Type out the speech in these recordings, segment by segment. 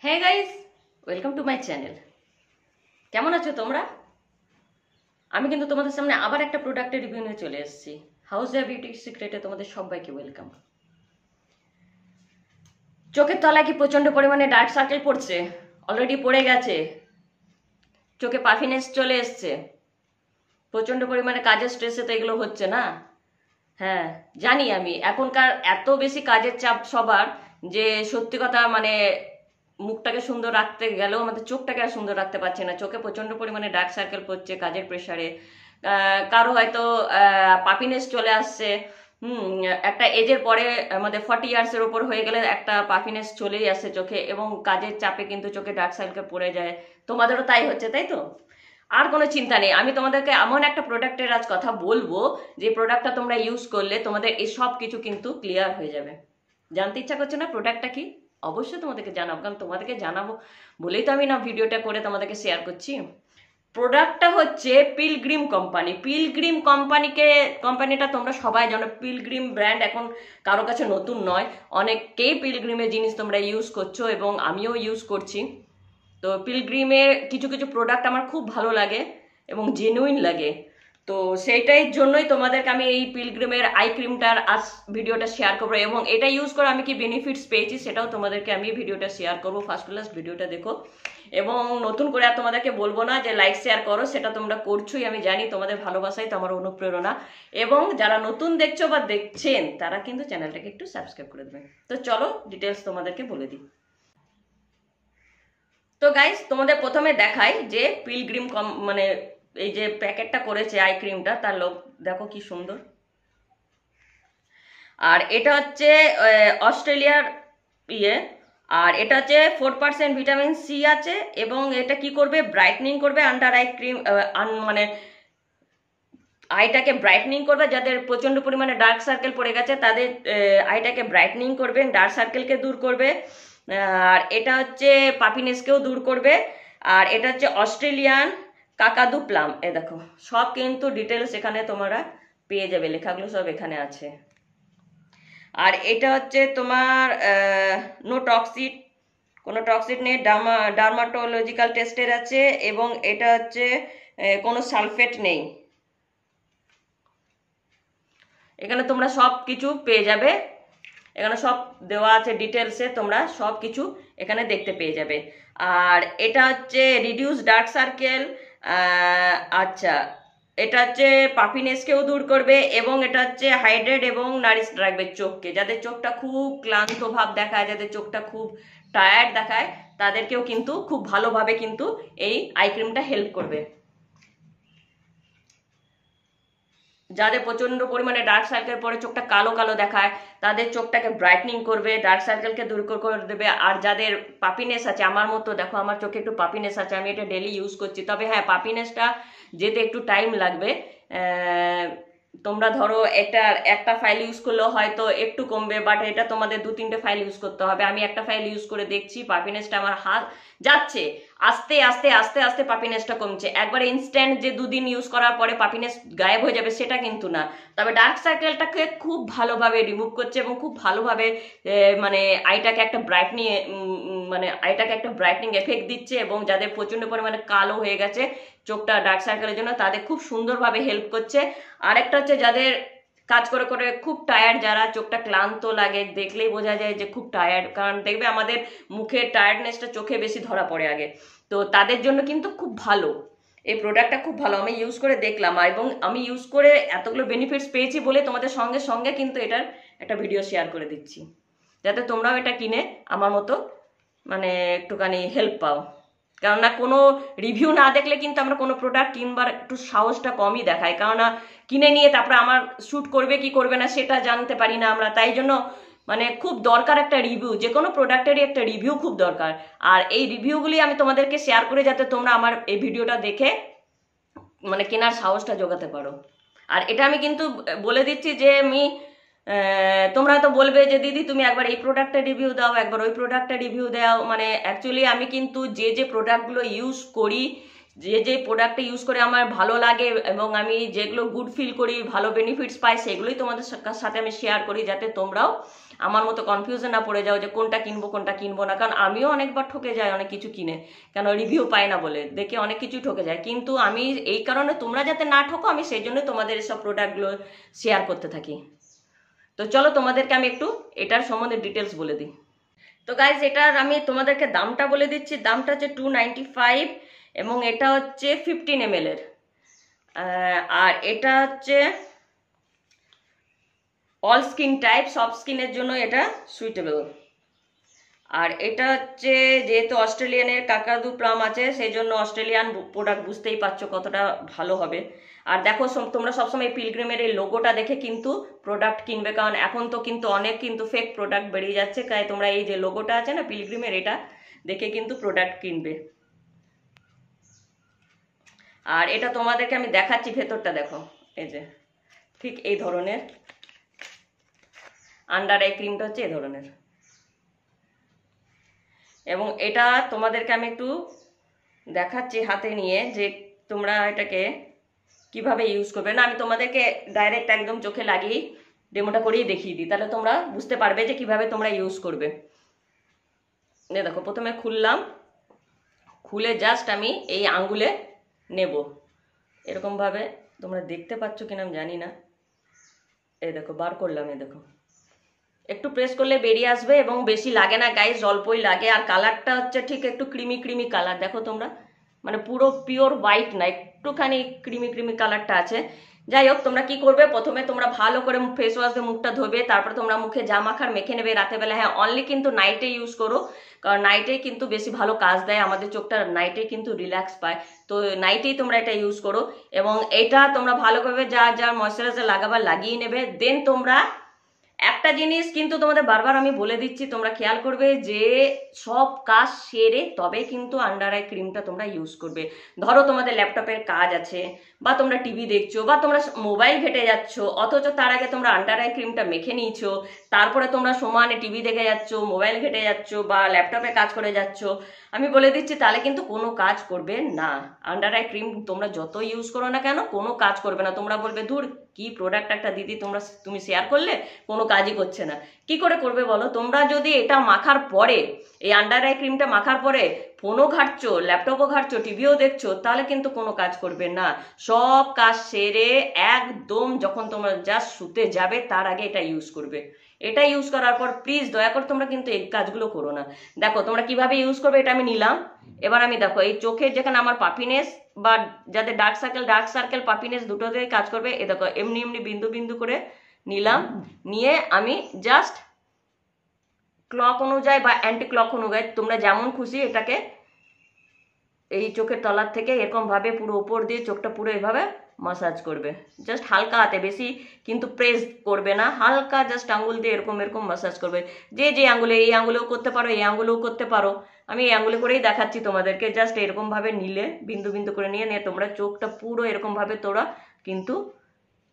হ্যাঁ guys, welcome to my channel. কেমন আছো তোমরা? আমি কিন্তু তোমাদের সামনে আবার একটা প্রোডাক্টের রিভিউ নিয়ে চলে এসেছি। হাউজিয়া বিউটি সিক্রেটে তোমাদের সবাইকে ওয়েলকাম। চোখের তলায় কি প্রচন্ড পরিমাণে ডার্ক সার্কেল পড়ছে? অলরেডি পড়ে গেছে, চোখে পাফিনেস চলে এসছে, প্রচন্ড পরিমাণে কাজের স্ট্রেসে তো এগুলো হচ্ছে না? হ্যাঁ জানি, আমি এখনকার এত বেশি কাজের চাপ সবার, যে সত্যি কথা মানে মুখটাকে সুন্দর রাখতে গেলেও আমাদের চোখটাকে আর সুন্দর রাখতে পারছে না। চোখে প্রচন্ড পরিমাণে ডার্ক সার্কেল পড়ছে কাজের প্রেশারে। কারো হয়তো পাপিনেস চলে আসছে। একটা এজের পরে আমাদের 40 ইয়ার্সের উপর হয়ে গেলে একটা পাফিনেস চলেই আসে চোখে, এবং কাজের চাপে কিন্তু চোখে ডার্ক সার্কেল পড়ে যায়। তোমাদেরও তাই হচ্ছে, তাই তো? আর কোনো চিন্তা নেই, আমি তোমাদেরকে এমন একটা প্রোডাক্টের আজ কথা বলবো যে প্রোডাক্টটা তোমরা ইউজ করলে তোমাদের এই সব কিছু কিন্তু ক্লিয়ার হয়ে যাবে। জানতে ইচ্ছা করছে না প্রোডাক্টটা কি? অবশ্যই তোমাদেরকে জানাবো, কারণ তোমাদেরকে জানাবো বলেই তো আমি না ভিডিওটা করে তোমাদেরকে শেয়ার করছি। প্রোডাক্টটা হচ্ছে পিলগ্রিম কোম্পানি। পিলগ্রিম কোম্পানিটা তোমরা সবাই জানো। পিলগ্রিম ব্র্যান্ড এখন কারো কাছে নতুন নয়, অনেককেই পিলগ্রিমের জিনিস তোমরা ইউজ করছো এবং আমিও ইউজ করছি। তো পিলগ্রিমের কিছু কিছু প্রোডাক্ট আমার খুব ভালো লাগে এবং জেনুইন লাগে। তো সেইটাই জন্যই তোমাদেরকে আমি এই পিলগ্রিমের আই ক্রিমটার আজ ভিডিওটা শেয়ার করবো, এবং এটা ইউজ করে আমি কি বেনিফিটস পেয়েছি সেটাও তোমাদেরকে আমি ভিডিওটা শেয়ার করবো। ফার্স্ট ক্লাস ভিডিওটা দেখো, এবং নতুন করে আর তোমাদেরকে বলবো না যে লাইক শেয়ার করো, সেটা তোমরা করছোই, আমি জানি তোমাদের ভালোবাসাই তো আমার অনুপ্রেরণা। এবং যারা নতুন দেখছো বা দেখছেন তারা কিন্তু চ্যানেলটাকে একটু সাবস্ক্রাইব করে দেবেন। তো চলো ডিটেলস তোমাদেরকে বলে দিই। তো গাইস, তোমাদের প্রথমে দেখাই যে পিলগ্রিম মানে এই যে প্যাকেটটা করেছে আই ক্রিমটা, তার লোক দেখো কি সুন্দর। আর এটা হচ্ছে অস্ট্রেলিয়ার ইয়ে, আর এটা হচ্ছে 4% ভিটামিন সি আছে, এবং এটা কি করবে, ব্রাইটনিং করবে আন্ডার আই ক্রিম, মানে আইটাকে ব্রাইটনিং করবে। যাদের প্রচন্ড পরিমাণে ডার্ক সার্কেল পড়ে গেছে তাদের আইটাকে ব্রাইটনিং করবে, ডার্ক সার্কেলকে দূর করবে। আর এটা হচ্ছে পাপিনেসকেও দূর করবে। আর এটা হচ্ছে অস্ট্রেলিয়ান কাকাদু প্লাম। এ দেখো সব কিন্তু ডিটেলস এখানে তোমরা পেয়ে যাবে, লেখাগুলো সব এখানে আছে। আর এটা হচ্ছে তোমার নো টক্সিড, কোনো টক্সিড নেই, ডার্মাটোলজিক্যাল টেস্টের আছে, এবং এটা হচ্ছে কোনো সালফেট নেই। এখানে তোমরা সব কিছু পেয়ে যাবে, এখানে সব দেওয়া আছে ডিটেলসে, তোমরা সব কিছু এখানে দেখতে পেয়ে যাবে। আর এটা হচ্ছে রিডিউস ডার্ক সার্কেল। আচ্ছা, এটা হচ্ছে পাফিনেসকেও দূর করবে, এবং এটা হচ্ছে হাইড্রেট এবং নারিশ রাখবে চোখকে। যাদের চোখটা খুব ক্লান্ত ভাব দেখায়, যাদের চোখটা খুব টায়ার্ড দেখায়, তাদেরকেও কিন্তু খুব ভালোভাবে কিন্তু এই আই ক্রিমটা হেল্প করবে। যাদের প্রচন্ড পরিমাণে ডার্ক সার্কেল পরে চোখটা কালো কালো দেখায়, তাদের চোখটাকে ব্রাইটনিং করবে, ডার্ক সার্কেলকে দূর করে দেবে। আর যাদের পাপিনেস আছে, আমার মতো দেখো আমার চোখে একটু পাপিনেস আছে, আমি এটা ডেলি ইউজ করছি, তবে হ্যাঁ পাপিনেসটা যেতে একটু টাইম লাগবে। তোমরা ধরো একটা ফাইল ইউজ করলেও হয়তো একটু কমবে, বাট এটা তোমাদের 2-3টে ফাইল ইউজ করতে হবে। আমি একটা ফাইল ইউজ করে দেখছি, পাপিনেসটা আমার হাত যাচ্ছে, আস্তে আস্তে আস্তে আস্তে পাপিনেসটা কমছে। একবারে ইনস্ট্যান্ট যে 2 দিন ইউজ করার পরে পাপিনেস গায়েব হয়ে যাবে সেটা কিন্তু না, তবে ডার্ক সার্কেলটাকে খুব ভালোভাবে রিমুভ করছে, এবং খুব ভালোভাবে মানে আইটাকে একটা ব্রাইটনিং এফেক্ট দিচ্ছে। এবং যাদের প্রচন্ড পরিমাণে কালো হয়ে গেছে চোখটা ডার্ক সার্কেলের জন্য, তাদের খুব সুন্দরভাবে হেল্প করছে। আরেকটা হচ্ছে যাদের কাজ করে করে খুব টায়ার্ড, যারা চোখটা ক্লান্ত লাগে, দেখলেই বোঝা যায় যে খুব টায়ার্ড, কারণ দেখবে আমাদের মুখের টায়ার্ডনেসটা চোখে বেশি ধরা পড়ে আগে, তো তাদের জন্য কিন্তু খুব ভালো এই প্রোডাক্টটা, খুব ভালো। আমি ইউজ করে দেখলাম, এবং আমি ইউজ করে এতগুলো বেনিফিটস পেয়েছি বলে তোমাদের সঙ্গে সঙ্গে কিন্তু এটার একটা ভিডিও শেয়ার করে দিচ্ছি, যাতে তোমরাও এটা কিনে আমার মতো মানে একটুখানি হেল্প পাও। কেননা কোনো রিভিউ না দেখলে কিন্তু আমরা কোনো প্রোডাক্ট কিনবার একটু সাহসটা কমই দেখাই, কেননা কিনে নিয়ে তারপরে আমার শ্যুট করবে কি করবে না সেটা জানতে পারি না আমরা। তাই জন্য মানে খুব দরকার একটা রিভিউ, যে কোনো প্রোডাক্টেরই একটা রিভিউ খুব দরকার। আর এই রিভিউগুলি আমি তোমাদেরকে শেয়ার করে যাতে তোমরা আমার এই ভিডিওটা দেখে মানে কেনার সাহসটা জোগাতে পারো। আর এটা আমি কিন্তু বলে দিচ্ছি যে আমি তোমরা তো বলবে যে দিদি তুমি একবার এই প্রোডাক্টের রিভিউ দাও, একবার ওই প্রোডাক্টের রিভিউ দাও। মানে অ্যাকচুয়ালি আমি কিন্তু যে প্রোডাক্টগুলো ইউজ করি, যে প্রোডাক্টটা ইউজ করে আমার ভালো লাগে এবং আমি যেগুলো গুড ফিল করি, ভালো বেনিফিটস পাই, সেগুলোই তোমাদের সাথে আমি শেয়ার করি, যাতে তোমরাও আমার মতো কনফিউশন না পড়ে যাও যে কোনটা কিনবো না, কারণ আমিও অনেকবার ঠকে যাই অনেক কিছু কিনে, কেন রিভিউ পাই না বলে দেখে অনেক কিছু ঠকে যায়। কিন্তু আমি এই কারণে তোমরা যাতে না ঠকো আমি সেই জন্য তোমাদের এসব প্রোডাক্টগুলো শেয়ার করতে থাকি। তো চলো তোমাদেরকে আমি একটু এটার সম্বন্ধে ডিটেলস বলে দিই। তো গাইজ এটার আমি তোমাদেরকে দামটা বলে দিচ্ছি। দামটা হচ্ছে 295 এবং এটা হচ্ছে 15 ml এর। আর এটা হচ্ছে অল স্কিন টাইপ, সব স্কিনের জন্য এটা সুইটেবল। আর এটা হচ্ছে যেহেতু অস্ট্রেলিয়ানের কাকাদু প্লাম আছে সেই জন্য অস্ট্রেলিয়ান প্রোডাক্ট, বুঝতেই পারছো কতটা ভালো হবে। আর দেখো তোমরা সবসময় পিলগ্রিমের এই লোগোটা দেখে কিন্তু প্রোডাক্ট কিনবে, কারণ এখন তো কিন্তু অনেক কিন্তু ফেক প্রোডাক্ট বেরিয়ে যাচ্ছে, তাই তোমরা এই যে লোগোটা আছে না পিলগ্রিমের, এটা দেখে কিন্তু প্রোডাক্ট কিনবে। আর এটা তোমাদেরকে আমি দেখাচ্ছি ভেতরটা, দেখো এই যে ঠিক এই ধরনের আন্ডার আই ক্রিমটা হচ্ছে এই ধরনের। এবং এটা তোমাদেরকে আমি একটু দেখাচ্ছি হাতে নিয়ে যে তোমরা এটাকে কিভাবে ইউজ করবে। না আমি তোমাদেরকে ডাইরেক্ট একদম চোখে লাগিয়ে ডেমোটা করেই দেখিয়ে দিই, তাহলে তোমরা বুঝতে পারবে যে কিভাবে তোমরা ইউজ করবে। দেখো প্রথমে খুললাম, খুলে জাস্ট আমি এই আঙ্গুলে নেব, এরকমভাবে তোমরা দেখতে পাচ্ছ কিনা আমি জানি না। এই দেখো বার করলাম, এই দেখো একটু প্রেস করলে বেরিয়ে আসবে এবং বেশি লাগে না গাইস, অল্পই লাগে। আর কালারটা হচ্ছে ঠিক একটু ক্রিমি কালার, দেখো তোমরা, মানে পুরো পিওর হোয়াইট না, একটুখানি ক্রিমি কালারটা আছে। যাই হোক তোমরা কি করবে, প্রথমে তোমরা ভালো করে ফেস ওয়াশ দিয়ে মুখটা ধোবে, তারপর তোমরা মুখে যা মাখার মেখে নেবে রাতে বেলা। হ্যাঁ অনলি কিন্তু নাইটে ইউজ করো, কারণ নাইটে কিন্তু বেশি ভালো কাজ দেয়, আমাদের চোখটা নাইটে কিন্তু রিল্যাক্স পায়। তো নাইটেই তোমরা এটা ইউজ করো এবং এটা তোমরা ভালো করে যা ময়শ্চারাইজার লাগাবার লাগিয়ে নেবে। দেন তোমরা একটা জিনিস কিন্তু তোমাদের বারবার আমি বলে দিচ্ছি, তোমরা খেয়াল করবে যে সব কাজ সেরে তবে কিন্তু আন্ডার আই ক্রিমটা তোমরা ইউজ করবে। ধরো তোমাদের ল্যাপটপের কাজ আছে, বা তোমরা টিভি দেখছো, বা তোমরা মোবাইল ঘেটে যাচ্ছ, অথচ তার আগে তোমরা আন্ডার আই ক্রিমটা মেখে নিয়েছো, তারপরে তোমরা সমানে টিভি দেখে যাচ্ছ, মোবাইল ঘেটে যাচ্ছ, বা ল্যাপটপে কাজ করে যাচ্ছ, আমি বলে দিচ্ছি তাহলে কিন্তু কোনো কাজ করবে না। আন্ডার আই ক্রিম তোমরা যত ইউজ করো না কেন কোনো কাজ করবে না। তোমরা বলবে ধুর কি প্রোডাক্ট একটা দিদি তুমি শেয়ার করলে, কোনো কাজই করছে না। কি করে করবে বলো, তোমরা যদি এটা মাখার পরে, এই আন্ডার আই ক্রিমটা মাখার পরে ফোনও ঘাটছো, ল্যাপটপও ঘাটছো, টিভিও দেখছো, তাহলে কিন্তু কোনো কাজ করবে না। সব কাজ সেরে একদম যখন তোমরা জাস্ট শুতে যাবে তার আগে এটা ইউজ করবে। এটা ইউজ করার পর প্লিজ দয়া করে তোমরা কিন্তু এই কাজগুলো করো না। দেখো তোমরা কিভাবে ইউজ করবে এটা আমি নিলাম। এবার আমি দেখো এই চোখের যেখানে আমার পাপিনেস বা যাদের ডার্ক সার্কেল পাপিনেস দুটোতেই কাজ করবে, এ দেখো এমনি বিন্দু করে নিলাম, নিয়ে আমি জাস্ট ক্লক অনুযায়ী বা অ্যান্টি ক্লক অনুযায়ী তোমরা যেমন খুশি এটাকে এই চোখের তলার থেকে এরকম ভাবে পুরো উপর দিয়ে চোখটা পুরো এভাবে মাসাজ করবে। জাস্ট হালকা হাতে, বেশি কিন্তু প্রেস করবে না, হালকা জাস্ট আঙ্গুল দিয়ে এরকম মাসাজ করবে। যে আঙ্গুলে, এই আঙ্গুলেও করতে পারো, এই আঙ্গুলেও করতে পারো, আমি এই আঙ্গুলে করেই দেখাচ্ছি তোমাদেরকে। জাস্ট এরকম ভাবে নিলে বিন্দু করে নিয়ে তোমরা চোখটা পুরো এরকম ভাবে তোমরা কিন্তু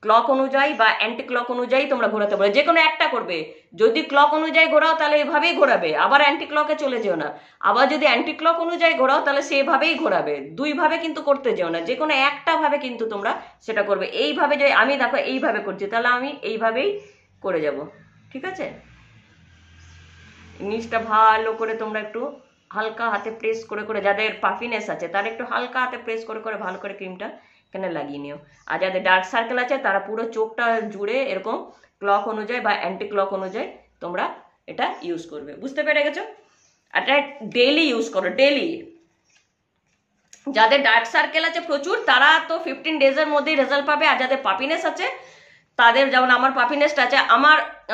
ক্লক অনুযায়ী বা অ্যান্টি ক্লক অনুযায়ী তোমরা ঘোরাতে পারো, যে কোনো একটা করবে। যদি ক্লক অনুযায়ী ঘোরাও তাহলে এভাবেই ঘোরাবে, আবার অ্যান্টি ক্লকে চলে যেও না। আবার যদি অ্যান্টি ক্লক অনুযায়ী ঘোরাও তাহলে সেভাবেই ঘোরাবে, দুই ভাবে কিন্তু করতে যেও না, যে কোনো একটা ভাবে কিন্তু তোমরা সেটা করবে। এইভাবে যে আমি দেখো এইভাবে করছি, তাহলে আমি এইভাবেই করে যাব, ঠিক আছে। নিচটা ভালো করে তোমরা একটু হালকা হাতে প্রেস করে, যাদের পাফিনেস আছে তারা একটু হালকা হাতে প্রেস করে ভালো করে ক্রিমটা এখানে লাগিয়ে নিও। আর যাদের ডার্ক সার্কেল আছে তারা পুরো চোখটা জুড়ে এরকম ক্লক অনুযায়ী বা অ্যান্টি ক্লক অনুযায়ী তোমরা এটা ইউজ করবে। বুঝতে পেরে গেছো? এটা ডেইলি ইউজ করো, ডেইলি। যাদের ডার্ক সার্কেল আছে প্রচুর তারা তো 15 ডেজের মধ্যেই রেজাল্ট পাবে। আর যাদের পাপিনেস আছে তাদের, যেমন আমার পাপিনেসটা আছে,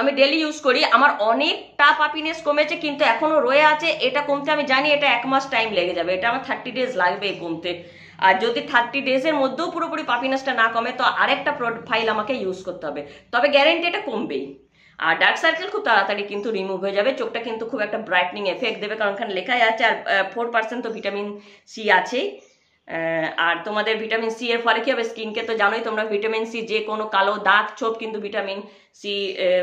আমি ডেইলি ইউজ করি, আমার অনেকটা পাপিনেস কমেছে, কিন্তু এখনো রয়ে আছে। এটা কমতে আমি জানি এটা 1 মাস টাইম লেগে যাবে, এটা আমার 30 ডেজ লাগবে কমতে। আর যদি 30 ডেজের মধ্যেও পুরোপুরি পাপিনেসটা না কমে তো আরেকটা ফাইল আমাকে ইউজ করতে হবে, তবে গ্যারেন্টি এটা কমবেই। আর ডার্ক সার্কেল খুব তাড়াতাড়ি কিন্তু রিমুভ হয়ে যাবে, চোখটা কিন্তু খুব একটা ব্রাইটনিং এফেক্ট দেবে, কারণ এখানে লেখাই আছে। আর 4% তো ভিটামিন সি আছে। আর তোমাদের ভিটামিন সি এর ফলে কি হবে, স্কিনকে তো জানোই তোমরা, ভিটামিন সি যে কোনো কালো দাগ ছোপ কিন্তু ভিটামিন সি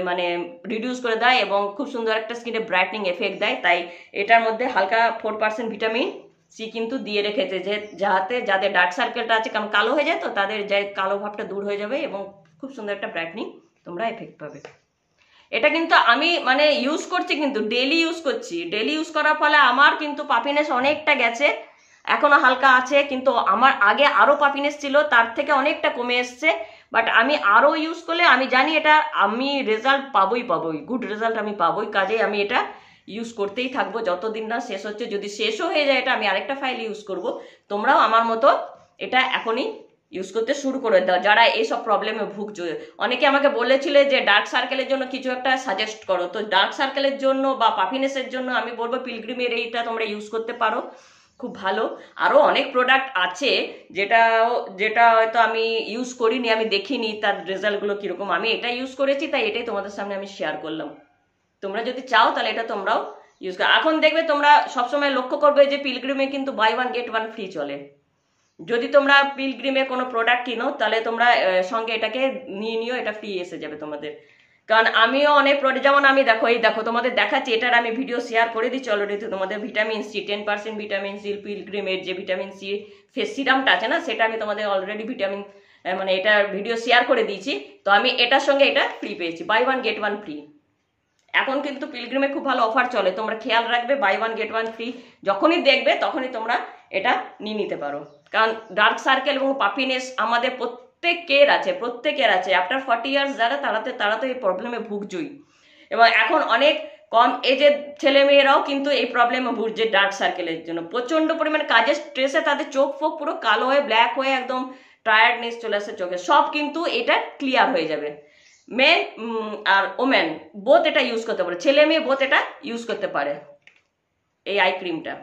মানে রিডিউস করে দেয় এবং খুব সুন্দর একটা স্কিনে ব্রাইটনিং এফেক্ট দেয়। তাই এটার মধ্যে হালকা 4% ভিটামিন সি কিন্তু দিয়ে রেখেছে, যে যাতে যাদের ডার্ক সার্কেলটা আছে, কারণ কালো হয়ে যায় তো, তাদের যে কালো ভাবটা দূর হয়ে যাবে এবং খুব সুন্দর একটা ব্রাইটনিং তোমরা এফেক্ট পাবে। এটা কিন্তু আমি মানে ইউজ করছি, কিন্তু ডেলি ইউজ করছি। ডেলি ইউজ করার ফলে আমার কিন্তু পাপিনেস অনেকটা গেছে, এখনো হালকা আছে, কিন্তু আমার আগে আরো পাপিনেস ছিল, তার থেকে অনেকটা কমে এসছে। বাট আমি আরো ইউজ করলে আমি জানি এটা আমি রেজাল্ট পাবোই, গুড রেজাল্ট আমি পাবোই। কাজে আমি এটা ইউজ করতেই থাকবো যতদিন না শেষ হচ্ছে। যদি শেষও হয়ে যায় এটা আমি আরেকটা ফাইল ইউজ করব। তোমরাও আমার মতো এটা এখনই ইউজ করতে শুরু করে দাও যারা এইসব প্রবলেমে ভুগছো। অনেকে আমাকে বলেছিলে যে ডার্ক সার্কেলের জন্য কিছু একটা সাজেস্ট করো, তো ডার্ক সার্কেলের জন্য বা পাফিনেসের জন্য আমি বলবো পিলগ্রিমের এইটা তোমরা ইউজ করতে পারো, খুব ভালো। আরো অনেক প্রোডাক্ট আছে যেটা যেটা হয়তো আমি ইউজ করিনি, আমি দেখিনি তার রেজাল্টগুলো কিরকম। আমি এটা ইউজ করেছি তাই এটাই তোমাদের সামনে আমি শেয়ার করলাম। তোমরা যদি চাও তাহলে এটা তোমরাও ইউজ করো। এখন দেখবে তোমরা সবসময় লক্ষ্য করবে যে পিলগ্রিমে কিন্তু buy one get one free চলে। যদি তোমরা পিলগ্রিমে কোনো প্রোডাক্ট কিনো তাহলে তোমরা সঙ্গে এটাকে নিয়ে নিও, এটা ফ্রি এসে যাবে তোমাদের। কারণ আমিও অনেক প্রোডাক্ট, যেমন আমি দেখো এই দেখো তোমাদের দেখাচ্ছি, এটার আমি ভিডিও শেয়ার করে দিচ্ছি অলরেডি তোমাদের। ভিটামিন সি 10% ভিটামিন সি, পিলগ্রিমের যে ভিটামিন সি ফেস সিরামটা আছে না, সেটা আমি তোমাদের অলরেডি ভিটামিন মানে এটার ভিডিও শেয়ার করে দিয়েছি। তো আমি এটার সঙ্গে এটা ফ্রি পেয়েছি, buy one get one free. এখন কিন্তু পিলগ্রিমে খুব ভালো অফার চলে, তোমরা খেয়াল রাখবে, buy one get one free যখনই দেখবে তখনই তোমরা এটা নিয়ে নিতে পারো। কারণ ডার্ক সার্কেল এবং পাপিনেস আমাদের প্রত্যেকের আছে। আফটার 40 ইয়ার্স যারা তারা তো এই প্রবলেমে ভুগছই। এবং এখন অনেক কম এজের ছেলে মেয়েরাও কিন্তু এই প্রবলেমে ভুগছে ডার্ক সার্কেলের জন্য। প্রচন্ড পরিমাণে কাজের স্ট্রেসে তাদের চোখ ফোক পুরো কালো হয়ে ব্ল্যাক হয়ে একদম টায়ার্ডনেস চলে আসে চোখে, সব কিন্তু এটা ক্লিয়ার হয়ে যাবে। মেন আর ওমেন বোথ এটা ইউজ করতে পারে, ছেলে মেয়ে বোথ এটা ইউজ করতে পারে। এই আই ক্রিমটা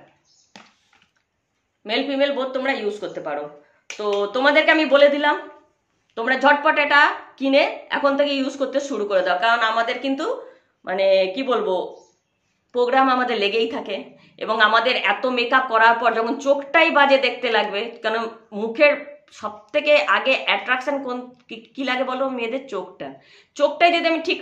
মেল ফিমেল বোথ তোমরা ইউজ করতে পারো। তো তোমাদেরকে আমি বলে দিলাম, তোমরা ঝটপট এটা কিনে এখন থেকে ইউজ করতে শুরু করে দাও। কারণ আমাদের কিন্তু মানে কি বলবো, প্রোগ্রাম আমাদের লেগেই থাকে। এবং আমাদের এত মেকআপ করার পর যখন চোখটাই বাজে দেখতে লাগবে, কারণ মুখের সব থেকে আগে অ্যাট্রাকশন কোন কি লাগে বলো, মেয়েদের চোখটাই যদি আমি ঠিক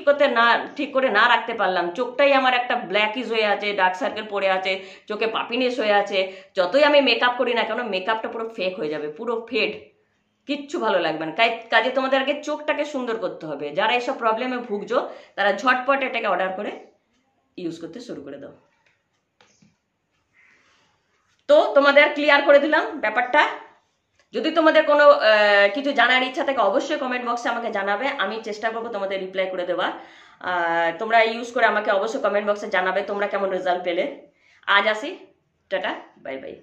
করে না রাখতে পারলাম, চোখটাই আমার একটা ব্ল্যাকিশ হয়ে আছে, ডার্ক সার্কেল পড়ে আছে, চোখে পাপিনেস হয়ে আছে, যতই আমি মেকআপ করি না কেন মেকআপটা পুরো ফেক হয়ে যাবে, পুরো ফেড, কিচ্ছু ভালো লাগবে না। কাজে তোমাদের আগে চোখটাকে সুন্দর করতে হবে। যারা এসব প্রবলেমে ভুগছো তারা ঝটপট এটাকে অর্ডার করে ইউজ করতে শুরু করে দাও। তো তোমাদের ক্লিয়ার করে দিলাম ব্যাপারটা। যদি তোমাদের কোনো কিছু জানার ইচ্ছা থাকে অবশ্যই কমেন্ট বক্সে আমাকে জানাবে, আমি চেষ্টা করবো তোমাদের রিপ্লাই করে দেওয়ার। তোমরা ইউজ করে আমাকে অবশ্যই কমেন্ট বক্সে জানাবে তোমরা কেমন রেজাল্ট পেলে। আজ আসি, টাটা, বাই বাই।